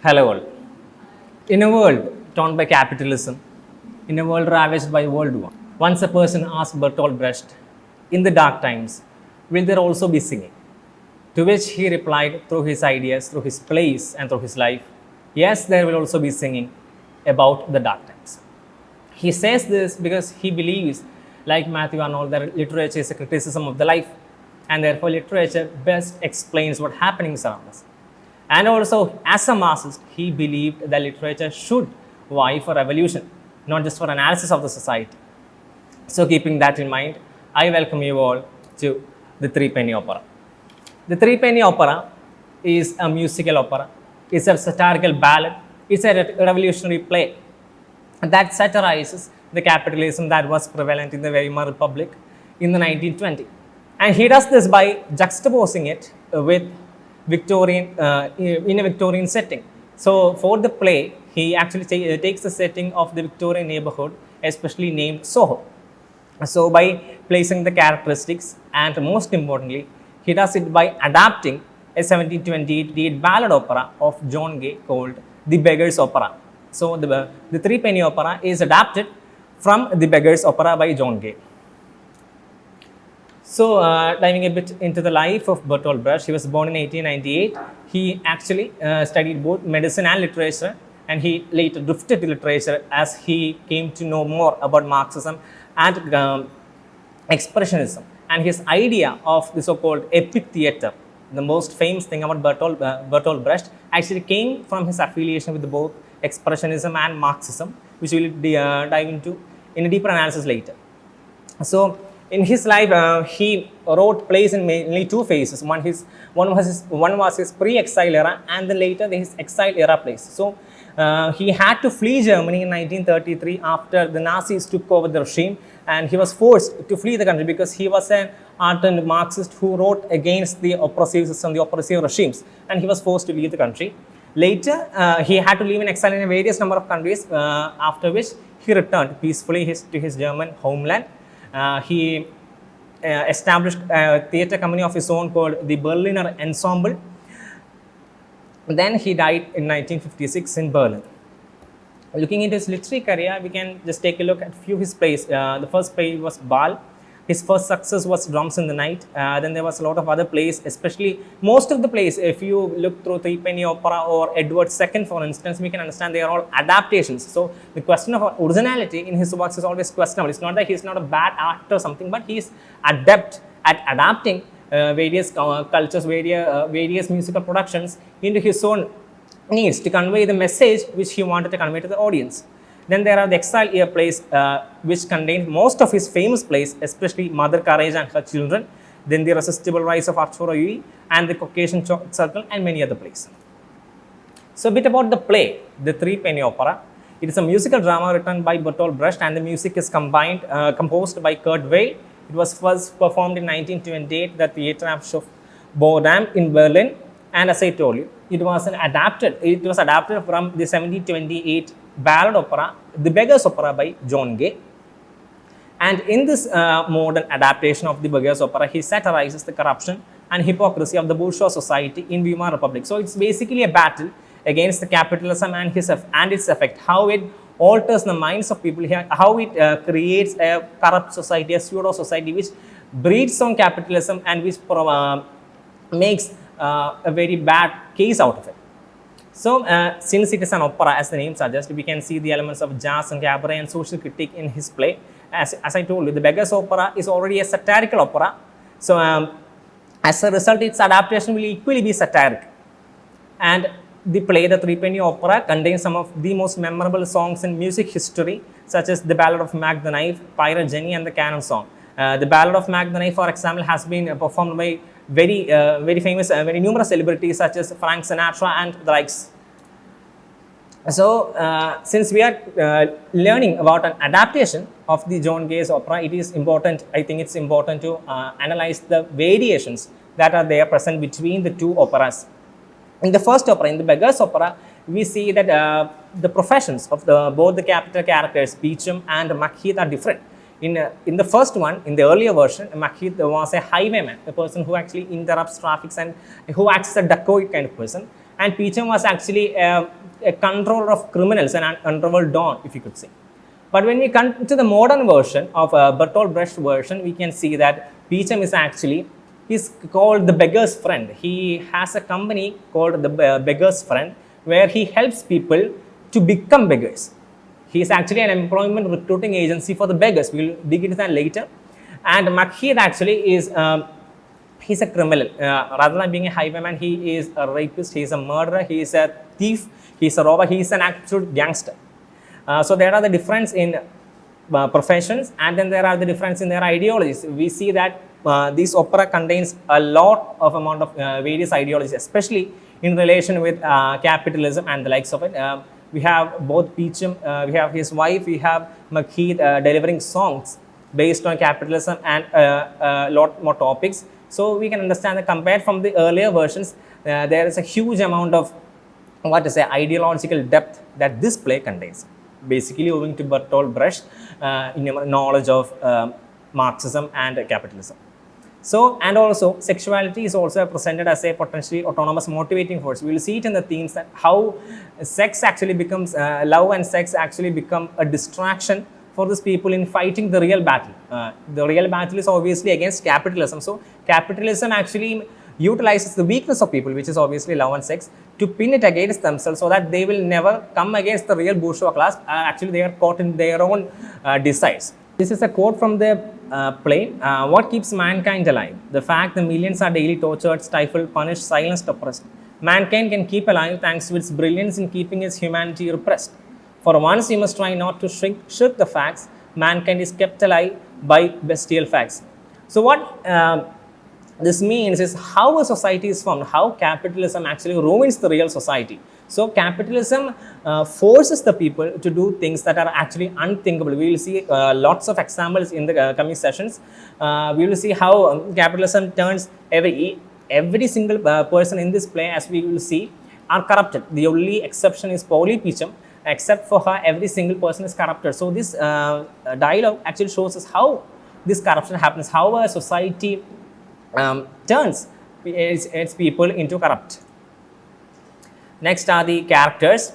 Hello all. In a world torn by capitalism, in a world ravaged by World War, once a person asked Bertolt Brecht, in the dark times, will there also be singing? To which he replied through his ideas, through his plays, and through his life, yes, there will also be singing about the dark times. He says this because he believes, like Matthew Arnold, that literature is a criticism of the life, and therefore literature best explains what happenings around us. And also, as a Marxist, he believed that literature should vie for revolution, not just for analysis of the society. So, keeping that in mind, I welcome you all to the Three Penny Opera. The Three Penny Opera is a musical opera, it's a satirical ballad, it's a revolutionary play that satirizes the capitalism that was prevalent in the Weimar Republic in the 1920s. And he does this by juxtaposing it with Victorian in a Victorian setting. So for the play, he actually takes the setting of the Victorian neighborhood, especially named Soho. So by placing the characteristics, and most importantly, he does it by adapting a 1728 ballad opera of John Gay called The Beggar's Opera. So the Three Penny Opera is adapted from The Beggar's Opera by John Gay. So, diving a bit into the life of Bertolt Brecht, he was born in 1898. He actually studied both medicine and literature, and he later drifted to literature as he came to know more about Marxism and Expressionism. And his idea of the so-called epic theatre, the most famous thing about Bertolt Brecht, actually came from his affiliation with both Expressionism and Marxism, which we will dive into in a deeper analysis later. So, in his life, he wrote plays in mainly two phases. One was his pre-exile era, and then later his exile era plays. So he had to flee Germany in 1933 after the Nazis took over the regime, and he was forced to flee the country because he was an ardent Marxist who wrote against the oppressive system, the oppressive regimes, and he was forced to leave the country. Later, he had to live in exile in a various number of countries, after which he returned peacefully to his German homeland. He established a theatre company of his own called the Berliner Ensemble. Then he died in 1956 in Berlin. Looking into his literary career, we can just take a look at a few of his plays. The first play was Ball. His first success was Drums in the Night. Then there was a lot of other plays, especially most of the plays, if you look through Three Penny Opera or Edward II, for instance, we can understand they are all adaptations. So the question of originality in his works is always questionable. It's not that he's not a bad actor or something, but he's adept at adapting various cultures, various musical productions into his own needs to convey the message which he wanted to convey to the audience. Then there are the exile year plays, which contain most of his famous plays, especially Mother Courage and Her Children, then The Irresistible Rise of Arturo Ui, and The Caucasian Circle, and many other plays. So a bit about the play, The Three Penny Opera. It is a musical drama written by Bertolt Brecht, and the music is composed by Kurt Weill. It was first performed in 1928 at the Theatre am Schaffenburg in Berlin, and as I told you, it was adapted from the 1728 ballad opera, The Beggar's Opera by John Gay. And in this modern adaptation of The Beggar's Opera, he satirizes the corruption and hypocrisy of the bourgeois society in Weimar Republic. So it's basically a battle against the capitalism and its effect, how it alters the minds of people here, how it creates a corrupt society, a pseudo society which breeds on capitalism and which makes a very bad case out of it. So, since it is an opera, as the name suggests, we can see the elements of jazz and cabaret and social critique in his play. As I told you, The Beggar's Opera is already a satirical opera. So, as a result, its adaptation will equally be satiric. And the play, The Three Penny Opera, contains some of the most memorable songs in music history, such as The Ballad of Mac the Knife, Pirate Jenny, and the Canon Song. The Ballad of Mac the Knife, for example, has been performed by very famous, very numerous celebrities such as Frank Sinatra and the likes. So, since we are learning about an adaptation of the John Gay's opera, it is important, I think it's important to analyze the variations that are there present between the two operas. In the first opera, in The Beggar's Opera, we see that the professions of both the capital characters, Beecham and Macheath, are different. In the first one, in the earlier version, Macheath was a highwayman, a person who actually interrupts traffic and who acts as a dacoit kind of person. and Peachum was actually a controller of criminals and an underworld don, if you could say. But when we come to the modern version of Bertolt Brecht version, we can see that Peachum is actually called the beggar's friend. He has a company called the beggar's friend, where he helps people to become beggars. He is actually an employment recruiting agency for the beggars. We will dig into that later. And Makhid actually is he's a criminal. Rather than being a highwayman, he is a rapist, he is a murderer, he is a thief, he is a robber, he is an absolute gangster. So there are the difference in professions, and then there are the difference in their ideologies. We see that this opera contains a lot of amount of various ideologies, especially in relation with capitalism and the likes of it. We have both Peachum, we have his wife, we have Makhid delivering songs based on capitalism and a lot more topics. So we can understand that compared from the earlier versions, there is a huge amount of ideological depth that this play contains. Basically owing to Bertolt Brecht knowledge of Marxism and capitalism. So, and also sexuality is also presented as a potentially autonomous motivating force. We will see it in the themes that how sex actually becomes, love and sex actually become a distraction for these people in fighting the real battle. The real battle is obviously against capitalism. So, capitalism actually utilizes the weakness of people, which is obviously love and sex, to pin it against themselves so that they will never come against the real bourgeois class. Actually, they are caught in their own desires. This is a quote from the play. What keeps mankind alive? The fact the millions are daily tortured, stifled, punished, silenced, oppressed. Mankind can keep alive thanks to its brilliance in keeping its humanity repressed. For once, you must try not to shirk the facts. Mankind is kept alive by bestial facts. So what this means is how a society is formed, how capitalism actually ruins the real society. So capitalism forces the people to do things that are actually unthinkable. We will see lots of examples in the coming sessions. We will see how capitalism turns every single person in this play, as we will see, are corrupted. The only exception is Polly Peachum. Except for her, every single person is corrupted. So this dialogue actually shows us how this corruption happens, how a society turns its people into corrupt. Next are the characters.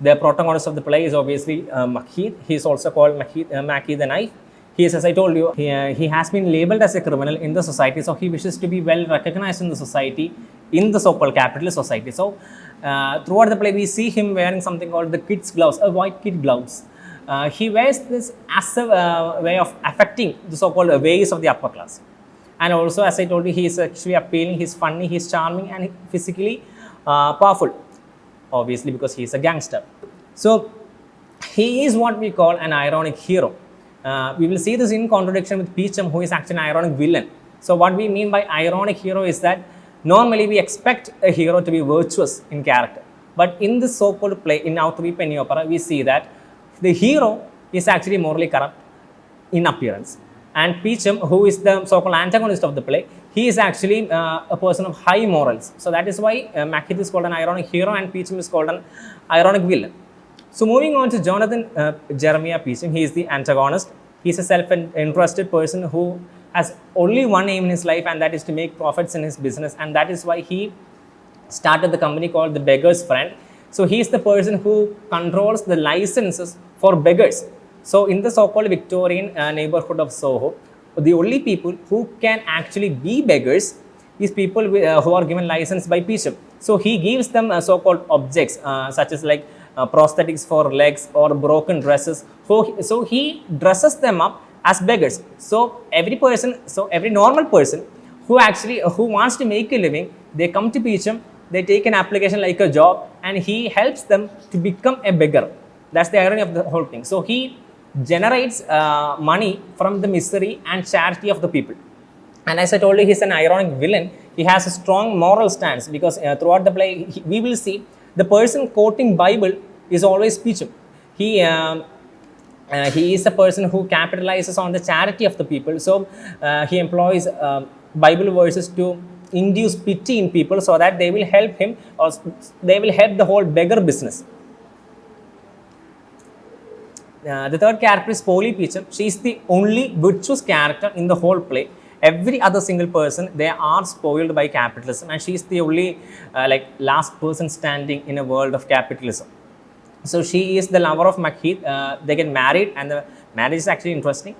The protagonist of the play is obviously Makhid. He is also called Makhid the Knife. He is, as I told you, he has been labeled as a criminal in the society, so he wishes to be well recognized in the society, in the so-called capitalist society. So throughout the play, we see him wearing something called the kid's gloves, white kid gloves. He wears this as a way of affecting the so-called ways of the upper class. And also, as I told you, he is actually appealing, he is funny, he is charming, and physically powerful, obviously because he is a gangster. So he is what we call an ironic hero. We will see this in contradiction with Peachum, who is actually an ironic villain. So what we mean by ironic hero is that normally we expect a hero to be virtuous in character. But in this so-called play, in our three-penny opera, we see that the hero is actually morally corrupt in appearance. And Peachum, who is the so-called antagonist of the play, he is actually a person of high morals. So that is why Makhid is called an ironic hero and Peachum is called an ironic villain. So moving on to Jonathan Jeremiah Peachum, he is the antagonist. He is a self-interested person who has only one aim in his life, and that is to make profits in his business. And that is why he started the company called the Beggar's Friend. So he is the person who controls the licenses for beggars. So in the so-called Victorian neighborhood of Soho, the only people who can actually be beggars is people who are given license by Peachum. So he gives them so-called objects such as like prosthetics for legs or broken dresses. So he dresses them up as beggars. So every normal person who wants to make a living, they come to Peachum, they take an application like a job, and he helps them to become a beggar. That's the irony of the whole thing. So he generates money from the misery and charity of the people. And as I told you, he's an ironic villain. He has a strong moral stance because throughout the play, we will see the person quoting Bible is always Peachum. He is a person who capitalizes on the charity of the people. So he employs Bible verses to induce pity in people so that they will help him, or they will help the whole beggar business. The third character is Polly Peachum. She is the only virtuous character in the whole play. every other single person, they are spoiled by capitalism, and she is the only like last person standing in a world of capitalism. So she is the lover of Makheed. They get married, and the marriage is actually interesting.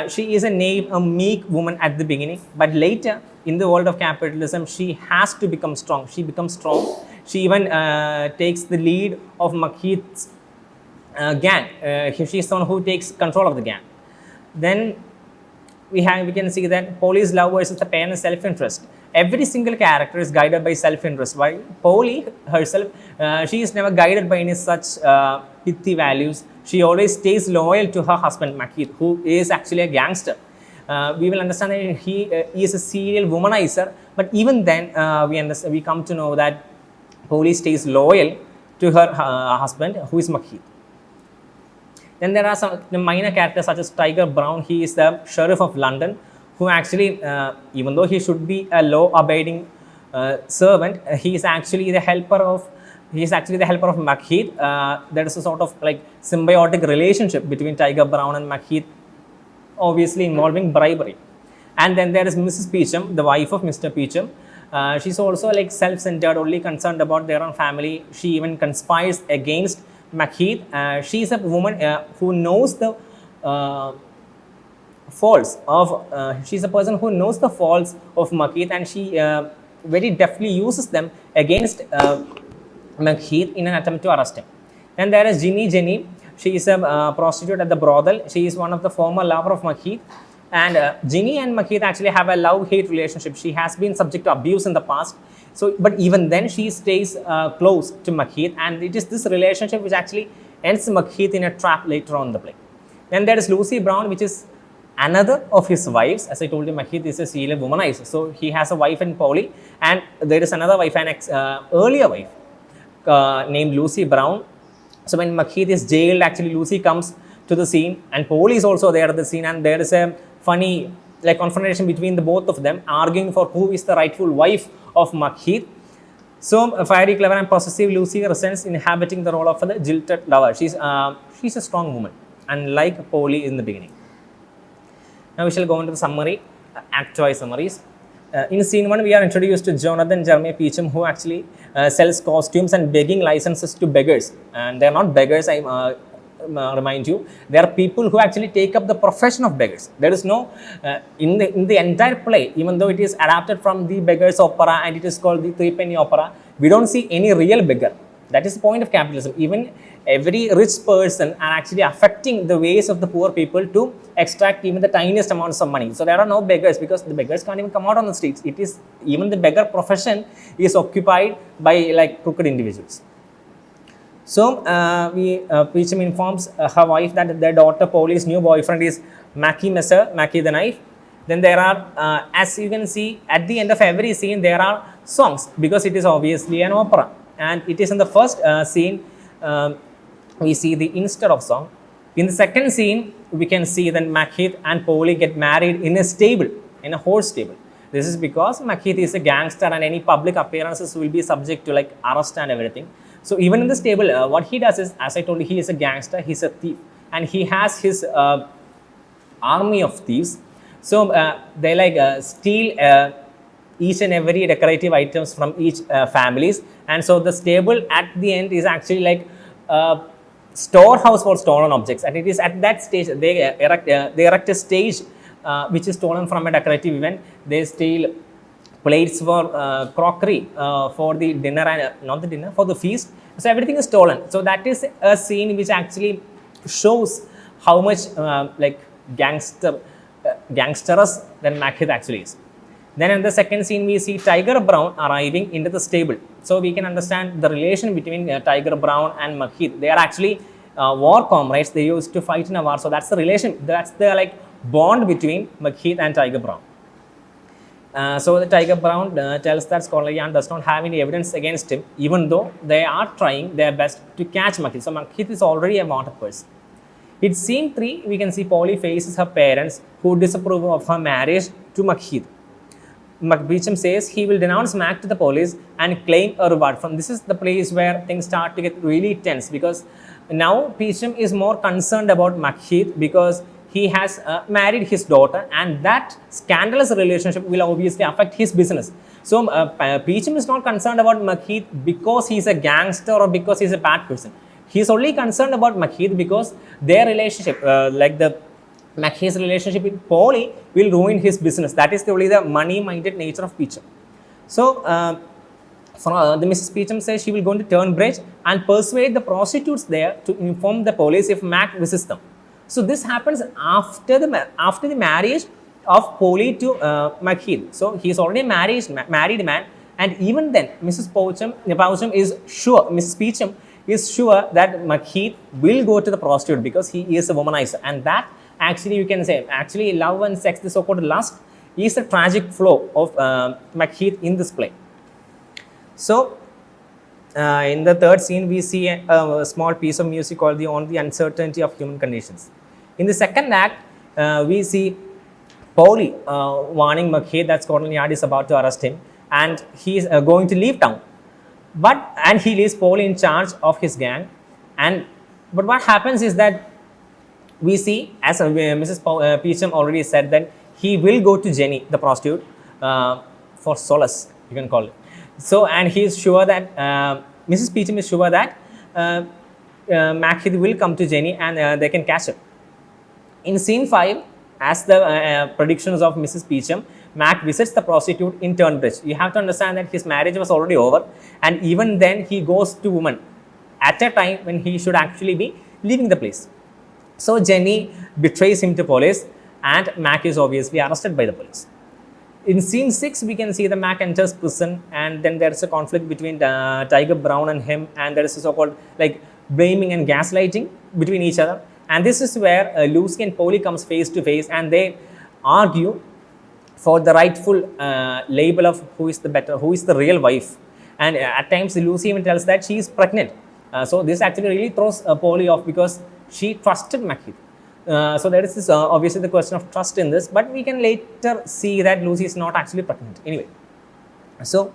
She is a meek woman at the beginning, but later in the world of capitalism, she has to become strong. She becomes strong. She even takes the lead of Makheed's gang. She is someone who takes control of the gang. Then we can see that Polly's love versus the parents' self-interest. Every single character is guided by self-interest. While Polly herself, she is never guided by any such pithy values. She always stays loyal to her husband Makheed, who is actually a gangster. We will understand that he is a serial womanizer, but even then we come to know that Polly stays loyal to her husband, who is Makheed. Then there are some minor characters such as Tiger Brown. He is the sheriff of London, who actually, even though he should be a law-abiding servant, he is actually the helper of Makheed. There is a sort of like symbiotic relationship between Tiger Brown and Makheed, obviously involving bribery. And then there is Mrs. Peachum, the wife of Mr. Peachum. She's also like self-centered, only concerned about their own family. She even conspires against Makheed. She is a woman who knows the faults of. She's a person who knows the faults of Makheed, and she very deftly uses them against Makheed in an attempt to arrest him. Then there is Jenny. She is a prostitute at the brothel. She is one of the former lover of Makheed. And Ginny and Makheed actually have a love-hate relationship. She has been subject to abuse in the past. So, but even then she stays close to Makheed, and it is this relationship which actually ends Makheed in a trap later on in the play. Then there is Lucy Brown, which is another of his wives. As I told you, Makheed is a serial womanizer. So he has a wife in Polly, and there is another wife, an earlier wife named Lucy Brown. So when Makheed is jailed, actually Lucy comes to the scene, and Polly is also there at the scene, and there is a funny like confrontation between the both of them, arguing for who is the rightful wife of Makheed. So fiery, clever, and possessive Lucy resents inhabiting the role of the jilted lover. She's a strong woman, unlike Polly in the beginning. Now we shall go into the summary, act-wise summaries. In scene 1, we are introduced to Jonathan Jeremy Peachum, who actually sells costumes and begging licenses to beggars. And they are not beggars, I remind you. There are people who actually take up the profession of beggars. There is no, in the entire play, even though it is adapted from the Beggar's Opera and it is called the Threepenny Opera, we don't see any real beggar. That is the point of capitalism. Even every rich person are actually affecting the ways of the poor people to extract even the tiniest amounts of money. So there are no beggars, because the beggars can't even come out on the streets. It is, even the beggar profession is occupied by like crooked individuals. So Peachum informs her wife that their daughter Polly's new boyfriend is Mackie the knife. Then there are, as you can see, at the end of every scene there are songs, because it is obviously an opera. And it is in the first scene we see the instead of song. In the second scene, we can see that Makheed and Polly get married in a stable, in a horse stable. This is because Makheed is a gangster, and any public appearances will be subject to like arrest and everything. So even in the stable, what he does is, as I told you, he is a gangster, he's a thief, and he has his army of thieves. So they like steal each and every decorative items from each families, and so the stable at the end is actually like storehouse for stolen objects, and it is at that stage they erect a stage which is stolen from a decorative event. They steal plates for crockery for the dinner, and not the dinner, for the feast. So everything is stolen. So that is a scene which actually shows how much like gangsterous than Makheed actually is. Then in the second scene, we see Tiger Brown arriving into the stable. So we can understand the relation between Tiger Brown and Makheed. They are actually war comrades. They used to fight in a war. So that's the relation. That's the like bond between Makheed and Tiger Brown. So the Tiger Brown tells that Scotland Yard does not have any evidence against him, even though they are trying their best to catch Makheed. So Makheed is already a wanted person. In scene 3, we can see Polly faces her parents, who disapprove of her marriage to Makheed. Peachum says he will denounce Mac to the police and claim a reward. From this is the place where things start to get really tense, because now Peachum is more concerned about Makheed, because he has married his daughter, and that scandalous relationship will obviously affect his business. So Peachum is not concerned about Macheath because he's a gangster or because he's a bad person. He's only concerned about Macheath because their relationship, like the Macheath's relationship with Polly, will ruin his business. That is only the money-minded nature of Peachum. So the Mrs. Peachum says she will go to Turnbridge and persuade the prostitutes there to inform the police if Mac resists them. So this happens after the marriage of Polly to Macheath. So he is already married man, and even then Mrs. Peachum is sure, Mrs. Peachum is sure that Macheath will go to the prostitute because he is a womanizer, and that actually you can say actually love and sex, the so-called lust, is a tragic flaw of Macheath in this play. So in the third scene, we see a small piece of music called On the Uncertainty of Human Conditions. In the second act, we see Polly warning Macheath that Scotland Yard is about to arrest him, and he is going to leave town. And he leaves Polly in charge of his gang. But what happens is that we see, as Mrs. Peachum already said, that he will go to Jenny, the prostitute, for solace, you can call it. So, and he is sure that Mrs. Peachum is sure that Macheath will come to Jenny and they can catch him. In scene 5, as the predictions of Mrs. Peachum, Mac visits the prostitute in Turnbridge. You have to understand that his marriage was already over, and even then he goes to woman at a time when he should actually be leaving the place. So Jenny betrays him to police, and Mac is obviously arrested by the police. In scene 6, we can see the Mac enters prison, and then there is a conflict between Tiger Brown and him, and there is a so-called like blaming and gaslighting between each other. And this is where Lucy and Polly comes face to face, and they argue for the rightful label of who is the real wife. And at times Lucy even tells that she is pregnant. So this actually really throws Polly off because she trusted Macheath. So there is this obviously the question of trust in this, but we can later see that Lucy is not actually pregnant anyway. So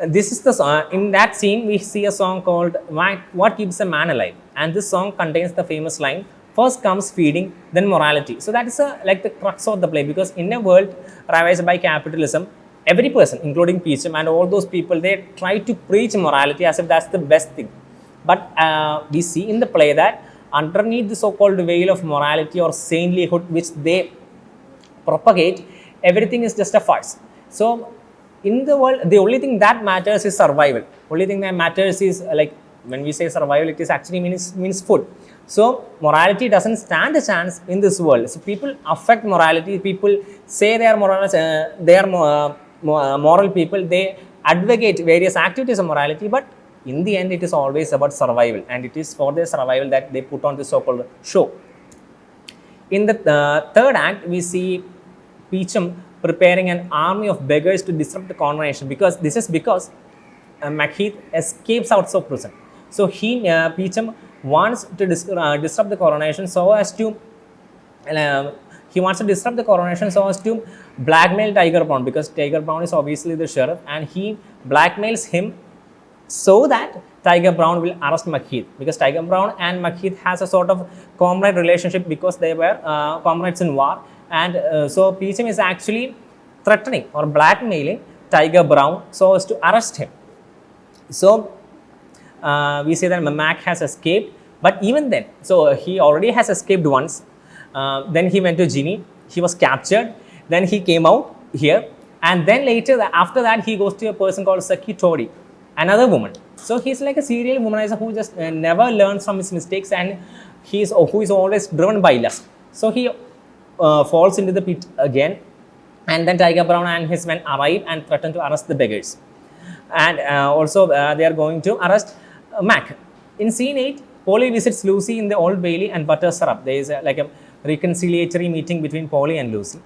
this is the song. In that scene we see a song called What Keeps a Man Alive, and this song contains the famous line, first comes feeding, then morality. So that is like the crux of the play, because in a world ravaged by capitalism, every person, including Peachum and all those people, they try to preach morality as if that's the best thing. But we see in the play that underneath the so-called veil of morality or saintlyhood which they propagate, everything is just a farce. So in the world, the only thing that matters is survival. Only thing that matters is, like, when we say survival, it is actually means food. So morality doesn't stand a chance in this world. So people affect morality. People say they are moral people. They advocate various activities of morality, but in the end, it is always about survival, and it is for their survival that they put on the so-called show. In the third act, we see Peachum preparing an army of beggars to disrupt the coronation, because Macheath escapes out of prison. So Peachum wants to disrupt the coronation so as to blackmail Tiger Brown, because Tiger Brown is obviously the sheriff, and he blackmails him so that Tiger Brown will arrest Macheath, because Tiger Brown and Macheath has a sort of comrade relationship because they were comrades in war, and so Peachum is actually threatening or blackmailing Tiger Brown so as to arrest him. So we say that Mac has escaped, but even then, so he already has escaped once. Then he went to Ginny, he was captured, then he came out here, and then later after that he goes to a person called Saki Todi, another woman. So he's like a serial womanizer who just never learns from his mistakes, and who is always driven by lust. So he falls into the pit again, and then Tiger Brown and his men arrive and threaten to arrest the beggars, and also they are going to arrest Mac. In scene 8, Polly visits Lucy in the Old Bailey and butters her up. There is like a reconciliatory meeting between Polly and Lucy.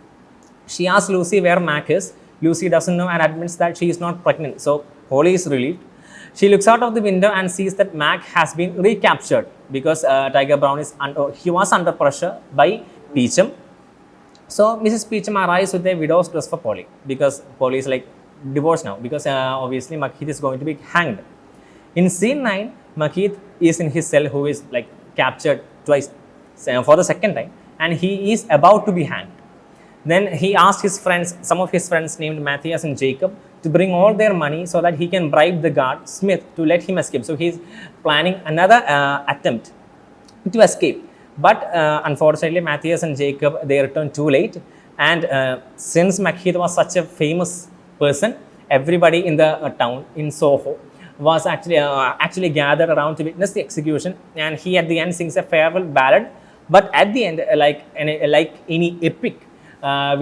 She asks Lucy where Mac is. Lucy doesn't know and admits that she is not pregnant. So Polly is relieved. She looks out of the window and sees that Mac has been recaptured because Tiger Brown was under pressure by Peachum. So Mrs. Peachum arrives with a widow's dress for Polly, because Polly is like divorced now, because obviously Macheath is going to be hanged. In scene 9, Macheath is in his cell, who is like captured twice for the second time, and he is about to be hanged. Then he asked his friends, some of his friends named Matthias and Jacob, to bring all their money so that he can bribe the guard, Smith, to let him escape. So he's planning another attempt to escape. But unfortunately, Matthias and Jacob, they returned too late. And since Macheath was such a famous person, everybody in the town, in Soho, was actually gathered around to witness the execution. And he at the end sings a farewell ballad. But at the end, like any epic,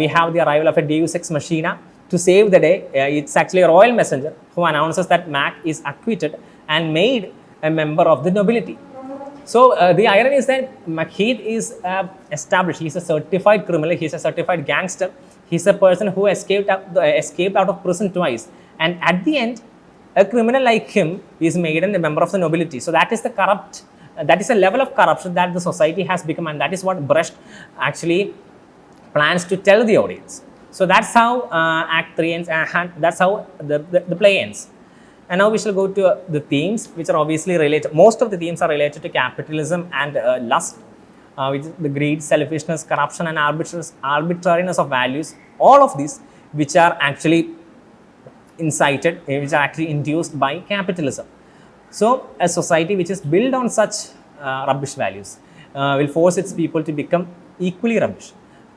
we have the arrival of a Deus Ex Machina to save the day. It's actually a royal messenger who announces that Mac is acquitted and made a member of the nobility. So the irony is that Macheath is established. He's a certified criminal. He's a certified gangster. He's a person who escaped out of prison twice. And at the end, a criminal like him is made a member of the nobility. So that is the corrupt. That is a level of corruption that the society has become, and that is what Brecht actually plans to tell the audience. So that's how Act 3 ends, and that's how the play ends. And now we shall go to the themes, which are obviously related. Most of the themes are related to capitalism and lust, which is the greed, selfishness, corruption, and arbitrariness of values. All of these, which are actually incited, which are actually induced by capitalism. So a society which is built on such rubbish values will force its people to become equally rubbish.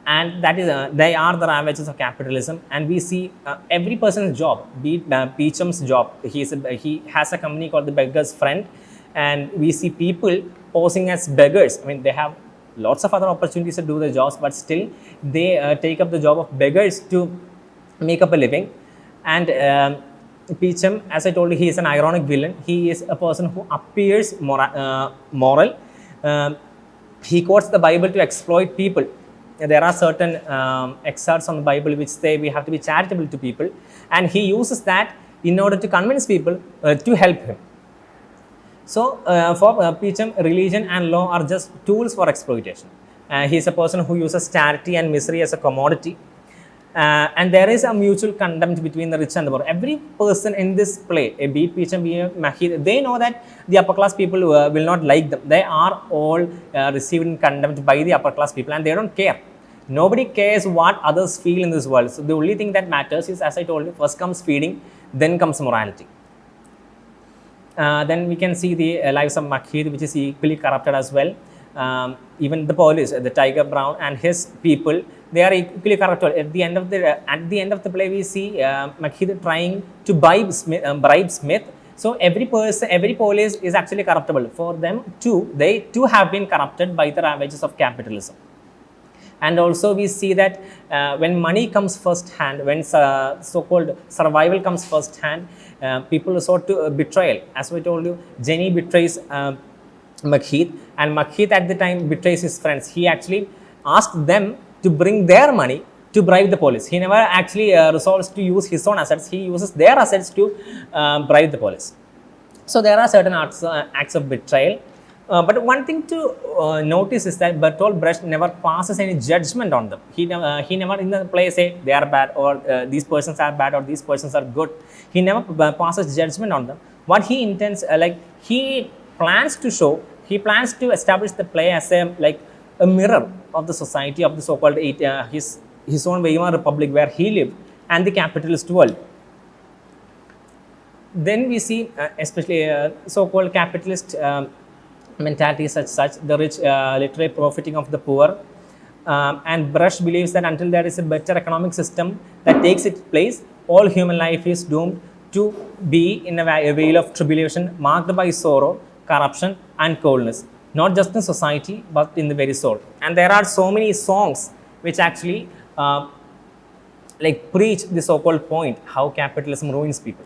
And that is they are the ravages of capitalism. And we see every person's job, be it Peacham's job. He has a company called the Beggar's Friend, and we see people posing as beggars. I mean, they have lots of other opportunities to do their jobs, but still they take up the job of beggars to make up a living. And Peacham, as I told you, he is an ironic villain. He is a person who appears moral. He quotes the Bible to exploit people. There are certain excerpts from the Bible which say we have to be charitable to people, and he uses that in order to convince people to help him. So for Peacham, religion and law are just tools for exploitation. He is a person who uses charity and misery as a commodity. And there is a mutual contempt between the rich and the poor. Every person in this play, be it Peacham, be it Macheath, they know that the upper class people will not like them. They are all received in contempt by the upper class people, and they don't care. Nobody cares what others feel in this world. So the only thing that matters is, as I told you, first comes feeding, then comes morality. Then we can see the lives of Macheath, which is equally corrupted as well. Even the police, the Tiger Brown and his people, they are equally corrupted. At the end of the play, we see Macheath trying to bribe Smith. So every police is actually corruptible. For them too, they too have been corrupted by the ravages of capitalism. And also we see that when money comes first hand, when so-called survival comes first hand, people resort to betrayal. As I told you, Jenny betrays Macheath, and Macheath at the time betrays his friends. He actually asked them to bring their money to bribe the police. He never actually resolves to use his own assets. He uses their assets to bribe the police. So there are certain acts of betrayal. But one thing to notice is that Bertolt Brecht never passes any judgment on them. He never in the play say they are bad, or these persons are bad, or these persons are good. He never passes judgment on them. What he intends, he plans to establish the play as a mirror of the society of the so-called his own Weimar Republic where he lived, and the capitalist world. Then we see especially so-called capitalist mentality such the rich literally profiting of the poor, and Brecht believes that until there is a better economic system that takes its place, all human life is doomed to be in a veil of tribulation marked by sorrow, corruption and coldness, not just in society but in the very soul. And there are so many songs which actually preach the so-called point how capitalism ruins people.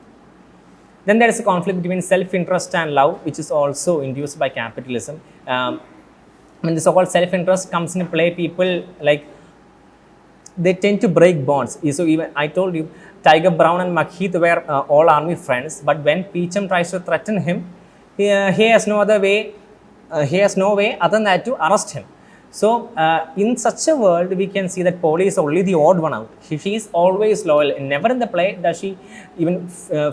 Then there is a conflict between self-interest and love, which is also induced by capitalism. When the so-called self-interest comes into play, people they tend to break bonds. So even I told you, Tiger Brown and Macheath were all army friends, but when Peacham tries to threaten him, he has no way other than to arrest him. So in such a world, we can see that Polly is only the odd one out. She is always loyal. Never in the play does she even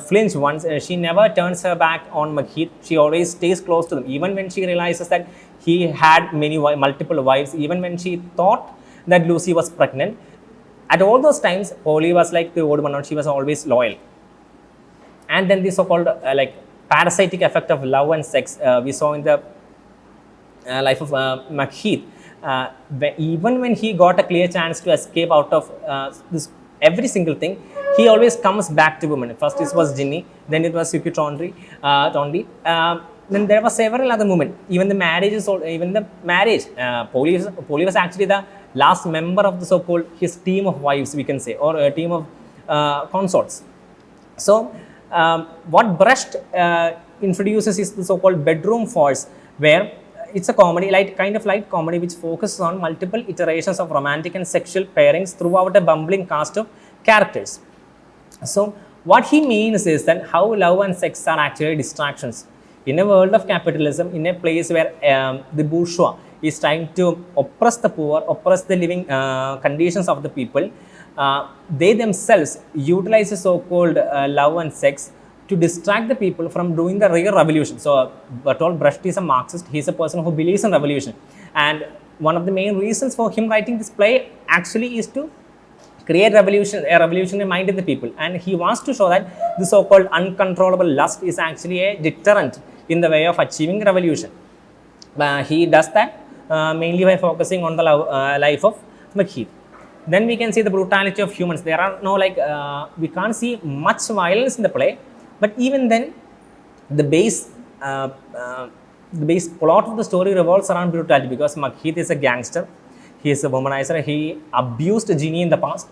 flinch once. She never turns her back on Makhit. She always stays close to them, even when she realizes that he had multiple wives. Even when she thought that Lucy was pregnant, at all those times, Polly was like the odd one out. She was always loyal. And then the so-called like parasitic effect of love and sex we saw in the life of Makhit. Even when he got a clear chance to escape out of this every single thing, he always comes back to women. First it was Ginny, then it was Yuki Tondi. Then there were several other women. Even the marriages, Polly was actually the last member of the so-called his team of wives, we can say, or a team of consorts. So what Brecht introduces is the so-called bedroom farce, where it's a comedy, kind of light comedy, which focuses on multiple iterations of romantic and sexual pairings throughout a bumbling cast of characters. So what he means is that how love and sex are actually distractions. In a world of capitalism, in a place where the bourgeois is trying to oppress the poor, oppress the living conditions of the people, they themselves utilize the so-called love and sex to distract the people from doing the real revolution. So Bertolt Brecht is a Marxist. He is a person who believes in revolution, and one of the main reasons for him writing this play actually is to create a revolutionary mind in the people. And he wants to show that the so-called uncontrollable lust is actually a deterrent in the way of achieving revolution. He does that mainly by focusing on the life of Makhit. Then we can see the brutality of humans. There are no we can't see much violence in the play, but even then, the base plot of the story revolves around brutality, because Makhit is a gangster. He is a womanizer. He abused Ginny in the past.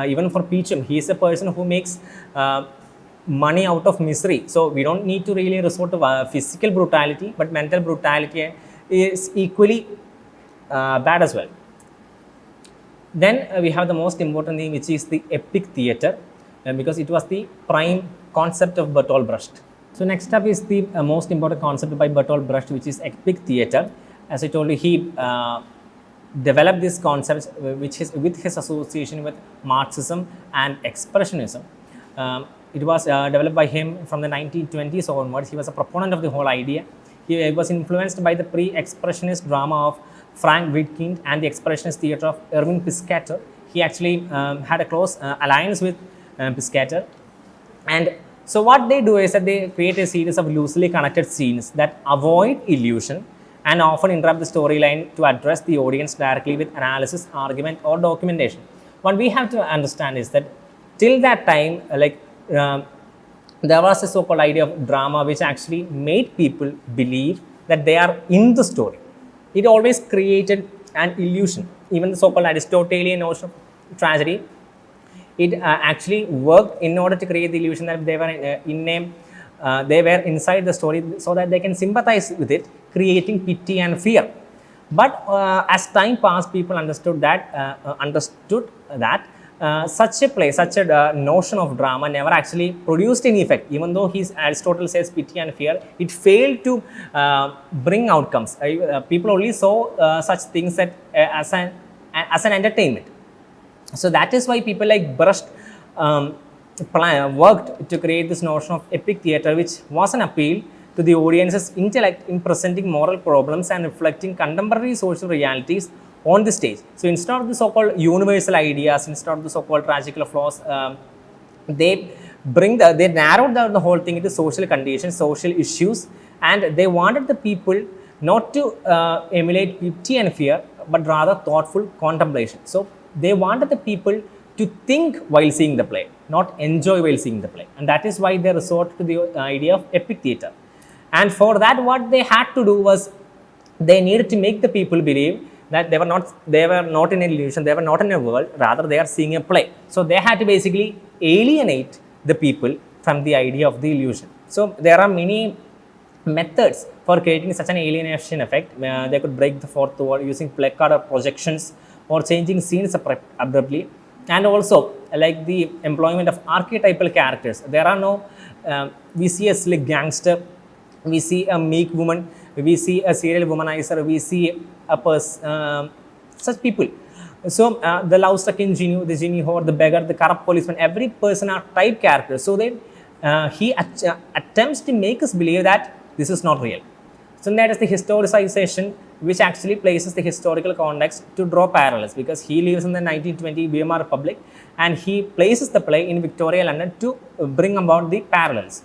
Even for Peachum, he is a person who makes money out of misery. So we don't need to really resort to physical brutality, but mental brutality is equally bad as well. Then we have the most important thing, which is the epic theatre, because it was the prime concept of Bertolt Brecht. So next up is the most important concept by Bertolt Brecht, which is epic theatre. As I told you, he developed this concept with his association with Marxism and Expressionism. It was developed by him from the 1920s onwards. He was a proponent of the whole idea. He was influenced by the pre-expressionist drama of Frank Widkind and the expressionist theatre of Erwin Piscator. He actually had a close alliance with Piscator. And so what they do is that they create a series of loosely connected scenes that avoid illusion and often interrupt the storyline to address the audience directly with analysis, argument, or documentation. What we have to understand is that till that time, there was a so-called idea of drama which actually made people believe that they are in the story. It always created an illusion. Even the so-called Aristotelian notion of tragedy, it actually worked in order to create the illusion that they were they were inside the story, so that they can sympathize with it, creating pity and fear. But as time passed, people understood that such a play, such a notion of drama never actually produced any effect. Even though Aristotle says pity and fear, it failed to bring outcomes. People only saw such things as an entertainment. So that is why people like Brecht worked to create this notion of epic theatre, which was an appeal to the audience's intellect in presenting moral problems and reflecting contemporary social realities on the stage. So instead of the so-called universal ideas, instead of the so-called tragical flaws, they narrowed down the whole thing into social conditions, social issues, and they wanted the people not to emulate pity and fear, but rather thoughtful contemplation. So they wanted the people to think while seeing the play, not enjoy while seeing the play. And that is why they resort to the idea of epic theatre. And for that, what they had to do was they needed to make the people believe that they were not in an illusion, they were not in a world, rather they are seeing a play. So they had to basically alienate the people from the idea of the illusion. So there are many methods for creating such an alienation effect. They could break the fourth wall using placard or projections, or changing scenes abruptly, and also like the employment of archetypal characters. There are no, we see a slick gangster, we see a meek woman, we see a serial womanizer, we see a person, such people. So the love-struck ingenue, the genie whore, the beggar, the corrupt policeman, every person are type characters. So then he attempts to make us believe that this is not real. So that is the historicization, which actually places the historical context to draw parallels, because he lives in the 1920 Weimar Republic and he places the play in Victoria, London to bring about the parallels.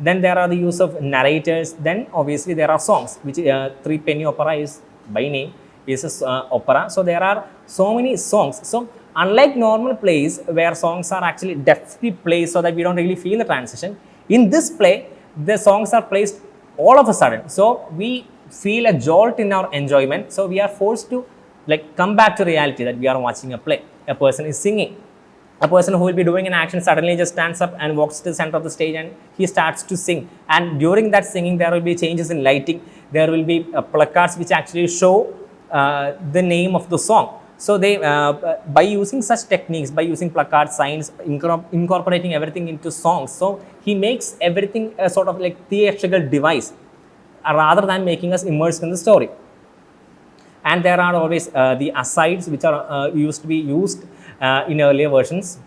Then there are the use of narrators. Then obviously there are songs, which Three Penny Opera is by name, is opera. So there are so many songs. So unlike normal plays where songs are actually deftly placed so that we don't really feel the transition, in this play the songs are placed all of a sudden. So we feel a jolt in our enjoyment. So we are forced to like come back to reality that we are watching a play. A person is singing. A person who will be doing an action suddenly just stands up and walks to the center of the stage and he starts to sing. And during that singing, there will be changes in lighting. There will be placards which actually show the name of the song. So they, by using such techniques, by using placard signs, incorporating everything into songs, so he makes everything a sort of like theatrical device rather than making us immersed in the story. And there are always the asides, which are used to be used in earlier versions.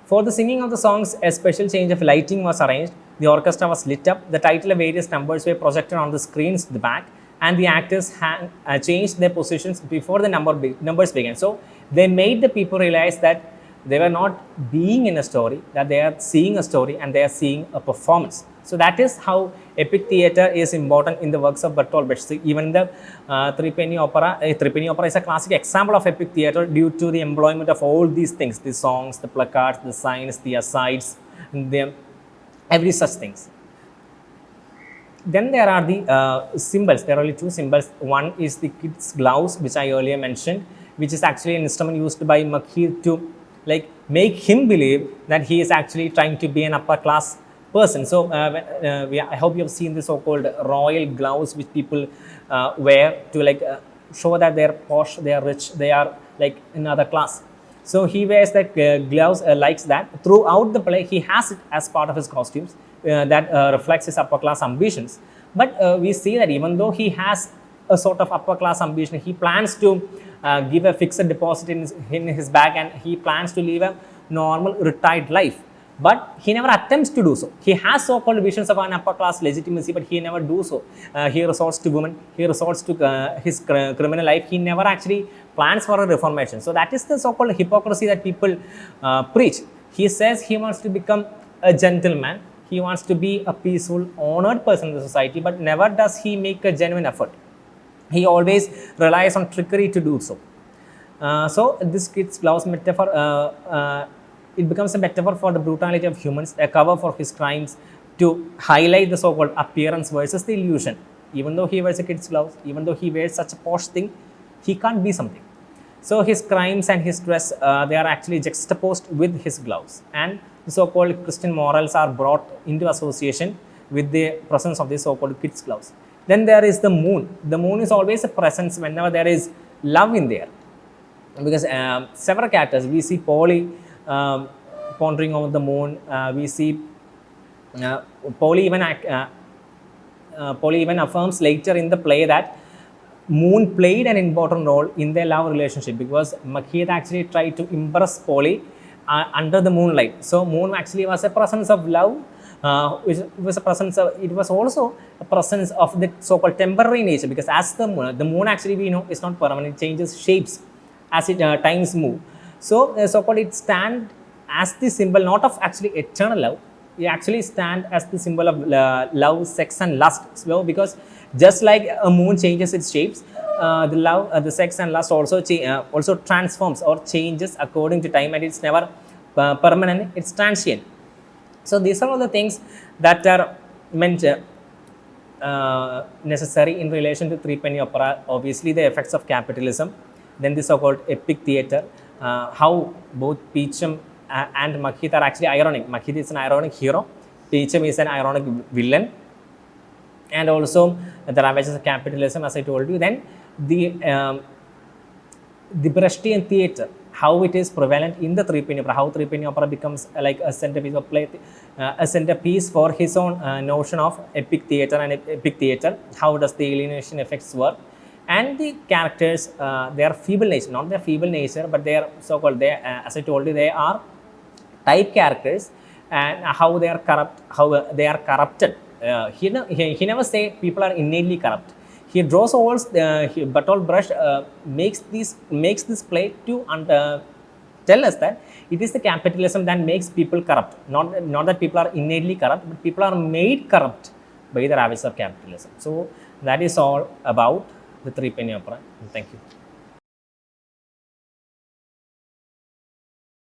For the singing of the songs, a special change of lighting was arranged. The orchestra was lit up. The title of various numbers were projected on the screens at the back, and the actors changed their positions before the numbers began. So they made the people realize that they were not being in a story, that they are seeing a story and they are seeing a performance. So that is how epic theatre is important in the works of Bertolt Brecht. So even the Three Penny Opera is a classic example of epic theatre due to the employment of all these things: the songs, the placards, the signs, the asides, every such things. Then there are the symbols. There are only two symbols. One is the kid's gloves, which I earlier mentioned, which is actually an instrument used by Makhir to like make him believe that he is actually trying to be an upper class person. So I hope you have seen the so-called royal gloves which people wear to like show that they are posh, they are rich, they are like another class. So he wears that gloves likes that. Throughout the play, he has it as part of his costumes that reflects his upper class ambitions. But we see that even though he has a sort of upper class ambition, he plans to give a fixed deposit in his bag and he plans to live a normal retired life. But he never attempts to do so. He has so-called visions of an upper class legitimacy, but he never do so. He resorts to women, he resorts to his criminal life. He never actually plans for a reformation. So that is the so-called hypocrisy that people preach. He says he wants to become a gentleman, he wants to be a peaceful, honored person in the society, but never does he make a genuine effort. He always relies on trickery to do so. So this kid's gloves metaphor, it becomes a metaphor for the brutality of humans, a cover for his crimes, to highlight the so-called appearance versus the illusion. Even though he wears a kid's gloves, even though he wears such a posh thing, he can't be something. So his crimes and his dress, they are actually juxtaposed with his gloves, and the so-called Christian morals are brought into association with the presence of the so-called kid's gloves. Then there is the moon. The moon is always a presence whenever there is love in there, because several characters, we see Polly pondering over the moon. We see Polly even affirms later in the play that moon played an important role in their love relationship, because Makhir actually tried to impress Polly under the moonlight. So moon actually was a presence of love, which was a presence of, it was also a presence of the so-called temporary nature, because as the moon actually, we know, is not permanent, it changes shapes as it times move. So so-called it stand as the symbol not of actually eternal love, it actually stand as the symbol of love, sex and lust. So because just like a moon changes its shapes, the love, the sex and lust also transforms or changes according to time, and it's never permanent, it's transient. So these are all the things that are meant necessary in relation to Three Penny Opera. Obviously the effects of capitalism, then the so-called epic theatre, how both Peachum and Makhit are actually ironic. Makhit is an ironic hero, Peachum is an ironic villain, and also the ravages of capitalism, as I told you. Then the the Brechtian theatre, how it is prevalent in the three-penny opera, how three-penny opera becomes like a centerpiece of play, a centerpiece for his own notion of epic theatre and epic theatre. How does the alienation effects work? And the characters, their feeble nature, not their feeble nature, but they are so-called, they, as I told you, they are type characters, and how they are corrupt, how they are corrupted. He never say people are innately corrupt. He draws all. Bertolt Brecht makes this play to tell us that it is the capitalism that makes people corrupt. Not that people are innately corrupt, but people are made corrupt by the ravages of capitalism. So that is all about the three penny opera. Thank you.